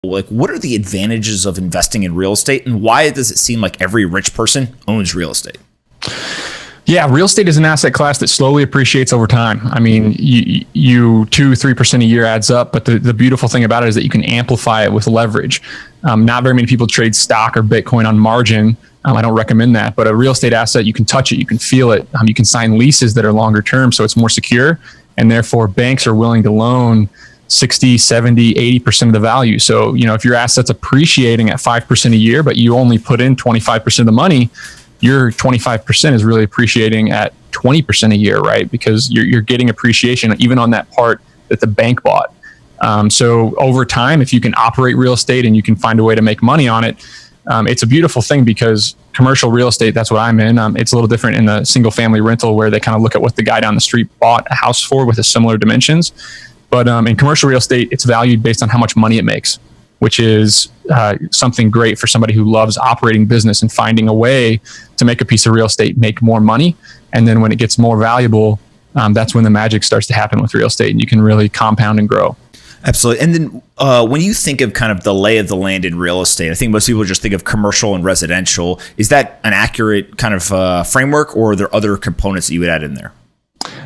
Like, what are the advantages of investing in real estate, and why does it seem like every rich person owns real estate? Yeah, real estate is an asset class that slowly appreciates over time. I mean, you 2-3% a year adds up, but the beautiful thing about it is that you can amplify it with leverage. Not very many people trade stock or Bitcoin on margin. I don't recommend that, but a real estate asset, you can touch it, you can feel it. You can sign leases that are longer term, so it's more secure, and therefore banks are willing to loan 60, 70, 80% of the value. So, if your asset's appreciating at 5% a year, but you only put in 25% of the money, your 25% is really appreciating at 20% a year, right? Because you're getting appreciation even on that part that the bank bought. So over time, if you can operate real estate and you can find a way to make money on it, it's a beautiful thing, because commercial real estate, that's what I'm in. It's a little different in the single family rental, where they kind of look at what the guy down the street bought a house for with a similar dimensions. But in commercial real estate, it's valued based on how much money it makes, which is something great for somebody who loves operating business and finding a way to make a piece of real estate make more money. And then when it gets more valuable, that's when the magic starts to happen with real estate, and you can really compound and grow. Absolutely. And then when you think of kind of the lay of the land in real estate, I think most people just think of commercial and residential. Is that an accurate kind of framework, or are there other components that you would add in there?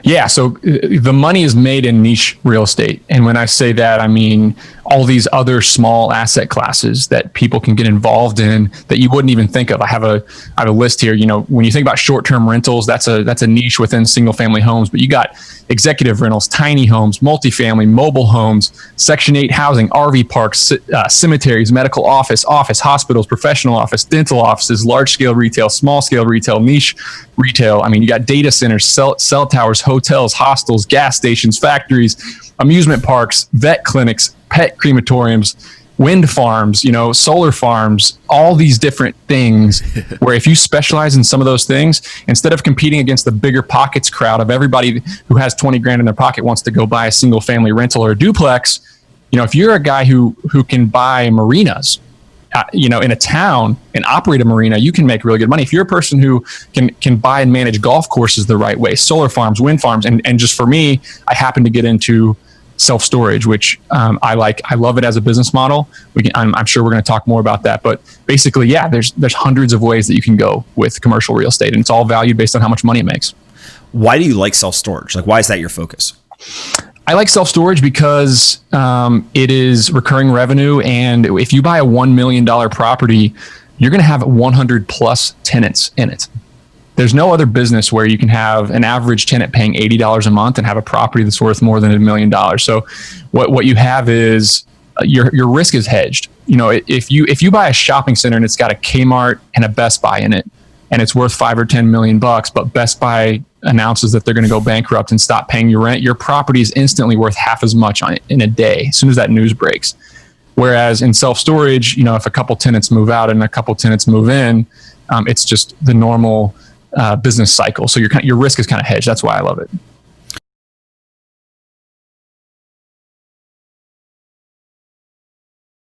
Yeah, so the money is made in niche real estate. And when I say that, I mean all these other small asset classes that people can get involved in that you wouldn't even think of. I have a list here. When you think about short-term rentals, that's a niche within single-family homes. But you got executive rentals, tiny homes, multifamily, mobile homes, Section 8 housing, RV parks, cemeteries, medical office, hospitals, professional office, dental offices, large-scale retail, small-scale retail, niche retail. I mean, you got data centers, cell towers, hotels, hostels, gas stations, factories, amusement parks, vet clinics, pet crematoriums, wind farms, solar farms, all these different things where if you specialize in some of those things, instead of competing against the bigger pockets crowd of everybody who has 20 grand in their pocket wants to go buy a single family rental or a duplex, if you're a guy who can buy marinas, in a town and operate a marina, you can make really good money. If you're a person who can buy and manage golf courses the right way, solar farms, wind farms, and just for me, I happen to get into self-storage, which I like. I love it as a business model. I'm sure we're going to talk more about that, but basically, yeah, there's hundreds of ways that you can go with commercial real estate, and it's all valued based on how much money it makes. Why do you like self-storage? Like, why is that your focus? I like self-storage because it is recurring revenue. And if you buy a $1 million property, you're going to have 100 plus tenants in it. There's no other business where you can have an average tenant paying $80 a month and have a property that's worth more than $1 million. So what you have is your risk is hedged. If you buy a shopping center and it's got a Kmart and a Best Buy in it, and it's worth $5 or $10 million, but Best Buy announces that they're going to go bankrupt and stop paying your rent, your property is instantly worth half as much in a day as soon as that news breaks. Whereas in self-storage, if a couple tenants move out and a couple tenants move in, it's just the normal business cycle. So your risk is kind of hedged. That's why I love it.